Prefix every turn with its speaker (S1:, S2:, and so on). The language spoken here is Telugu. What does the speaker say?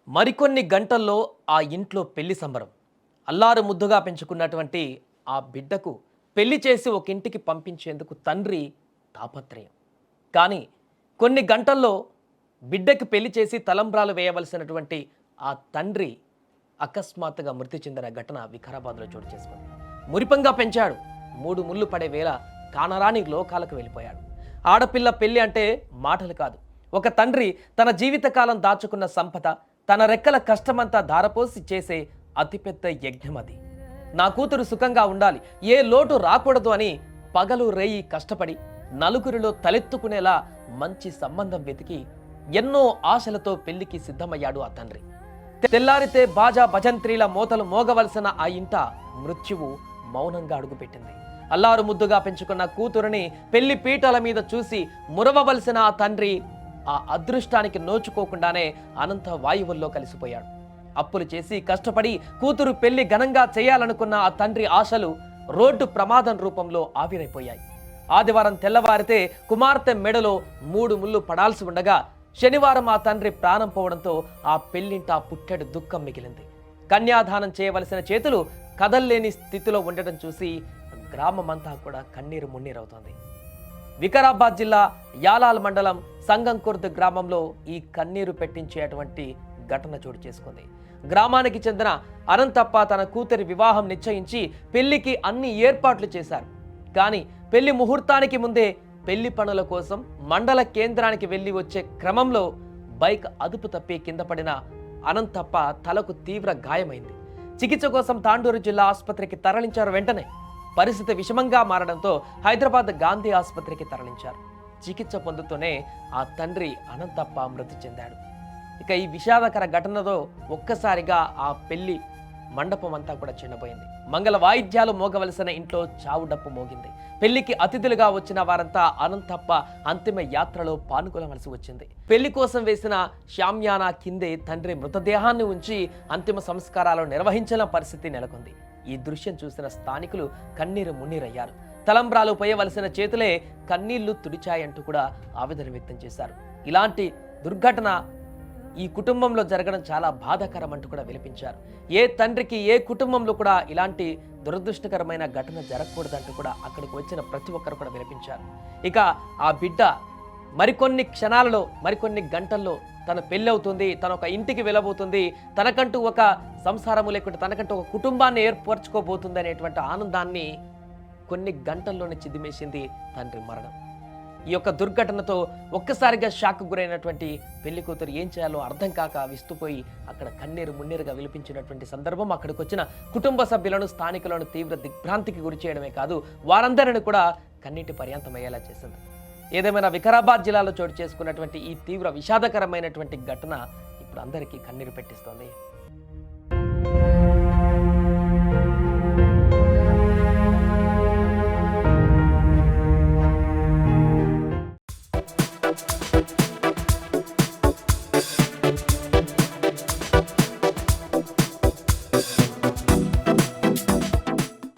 S1: మరికొన్ని గంటల్లో ఆ ఇంట్లో పెళ్లి సంబరం. అల్లారు ముద్దుగా పెంచుకున్నటువంటి ఆ బిడ్డకు పెళ్లి చేసి ఒక ఇంటికి పంపించేందుకు తండ్రి తాపత్రయం. కానీ కొన్ని గంటల్లో బిడ్డకి పెళ్లి చేసి తలంబ్రాలు వేయవలసినటువంటి ఆ తండ్రి అకస్మాత్తుగా మృతి చెందిన ఘటన వికారాబాద్లో చోటు చేసుకుంది. మురిపంగా పెంచాడు. 3 ముళ్ళు పడే వేళ కానరాని లోకాలకు వెళ్ళిపోయాడు. ఆడపిల్ల పెళ్లి అంటే మాటలు కాదు. ఒక తండ్రి తన జీవితకాలం దాచుకున్న సంపద, తన రెక్కల కష్టమంతా ధారపోసి చేసే అతిపెద్ద యజ్ఞం అది. నా కూతురు సుఖంగా ఉండాలి, ఏ లోటు రాకూడదు అని పగలు రేయి కష్టపడి నలుగురిలో తలెత్తుకునేలా మంచి సంబంధం వెతికి ఎన్నో ఆశలతో పెళ్లికి సిద్ధమయ్యాడు ఆ తండ్రి. తెల్లారితే బాజా భజంత్రీల మోతలు మోగవలసిన ఆ ఇంట మృత్యువు మౌనంగా అడుగుపెట్టింది. అల్లారు ముద్దుగా పెంచుకున్న కూతురుని పెళ్లి పీటల మీద చూసి మురవవలసిన ఆ తండ్రి ఆ అదృష్టానికి నోచుకోకుండానే అనంత వాయువుల్లో కలిసిపోయాడు. అప్పులు చేసి కష్టపడి కూతురు పెళ్లి ఘనంగా చేయాలనుకున్న ఆ తండ్రి ఆశలు రోడ్డు ప్రమాదం రూపంలో ఆవిరైపోయాయి. ఆదివారం తెల్లవారితే కుమార్తె మెడలో 3 ముళ్ళు పడాల్సి ఉండగా శనివారం ఆ తండ్రి ప్రాణం పోవడంతో ఆ పెళ్లింట పుట్టెడు దుఃఖం మిగిలింది. కన్యాదానం చేయవలసిన చేతులు కదల్లేని స్థితిలో ఉండటం చూసి గ్రామమంతా కూడా కన్నీరు మున్నీరవుతోంది. వికారాబాద్ జిల్లా యాలాల్ మండలం సంగంకుర్ద్ గ్రామంలో ఈ కన్నీరు పెట్టించేటువంటి ఘటన చోటు చేసుకుంది. గ్రామానికి చెందిన అనంతప్ప తన కూతురి వివాహం నిశ్చయించి పెళ్లికి అన్ని ఏర్పాట్లు చేశారు. కానీ పెళ్లి ముహూర్తానికి ముందే పెళ్లి పనుల కోసం మండల కేంద్రానికి వెళ్లి వచ్చే క్రమంలో బైక్ అదుపు తప్పి కింద పడిన అనంతప్ప తలకు తీవ్ర గాయమైంది. చికిత్స కోసం తాండూరు జిల్లా ఆసుపత్రికి తరలించారు. వెంటనే పరిస్థితి విషమంగా మారడంతో హైదరాబాద్ గాంధీ ఆసుపత్రికి తరలించారు. చికిత్స పొందుతూనే ఆ తండ్రి అనంతప్ప మృతి చెందాడు. ఇక ఈ విషాదకర ఘటనతో ఒక్కసారిగా ఆ పెళ్లి మండపం అంతా కూడా చిన్నపోయింది. మంగళ వాయిద్యాలు మోగవలసిన ఇంట్లో చావు డప్పు మోగింది. పెళ్లికి అతిథులుగా వచ్చిన వారంతా అనంతప్ప అంతిమ యాత్రలో పాల్గొనవలసి వచ్చింది. పెళ్లి కోసం వేసిన షామ్యానా కిందే తండ్రి మృతదేహాన్ని ఉంచి అంతిమ సంస్కారాలు నిర్వహించిన పరిస్థితి నెలకొంది. ఈ దృశ్యం చూసిన స్థానికులు కన్నీరు మున్నీరయ్యారు. తలంబ్రాలు పోయవలసిన చేతులే కన్నీళ్లు తుడిచాయంటూ కూడా ఆవేదన వ్యక్తం చేశారు. ఇలాంటి దుర్ఘటన ఈ కుటుంబంలో జరగడం చాలా బాధాకరం అంటూ కూడా వినిపించారు. ఏ తండ్రికి ఏ కుటుంబంలో కూడా ఇలాంటి దురదృష్టకరమైన ఘటన జరగకూడదంటూ కూడా అక్కడికి వచ్చిన ప్రతి ఒక్కరు కూడా వినిపించారు. ఇక ఆ బిడ్డ మరికొన్ని క్షణాలలో, మరికొన్ని గంటల్లో తన పెళ్ళి అవుతుంది, తన ఒక ఇంటికి వెళ్ళబోతుంది, తనకంటూ ఒక సంసారము లేకుంటే తనకంటూ ఒక కుటుంబాన్ని ఏర్పరచుకోబోతుంది అనేటువంటి ఆనందాన్ని కొన్ని గంటల్లోనే చిదిమేసింది తండ్రి మరణం. ఈ యొక్క దుర్ఘటనతో ఒక్కసారిగా షాక్ గురైనటువంటి పెళ్లి కూతురు ఏం చేయాలో అర్థం కాక విస్తుపోయి అక్కడ కన్నీరు మున్నీరుగా విలిపించినటువంటి సందర్భం అక్కడికి వచ్చిన కుటుంబ సభ్యులను, స్థానికులను తీవ్ర దిగ్భ్రాంతికి గురి చేయడమే కాదు, వారందరిని కూడా కన్నీటి పర్యంతమయ్యేలా చేసింది. ఏదేమైనా వికారాబాద్ జిల్లాలో చోటు చేసుకున్నటువంటి ఈ తీవ్ర విషాదకరమైనటువంటి ఘటన ఇప్పుడు అందరికీ కన్నీరు పెట్టిస్తోంది.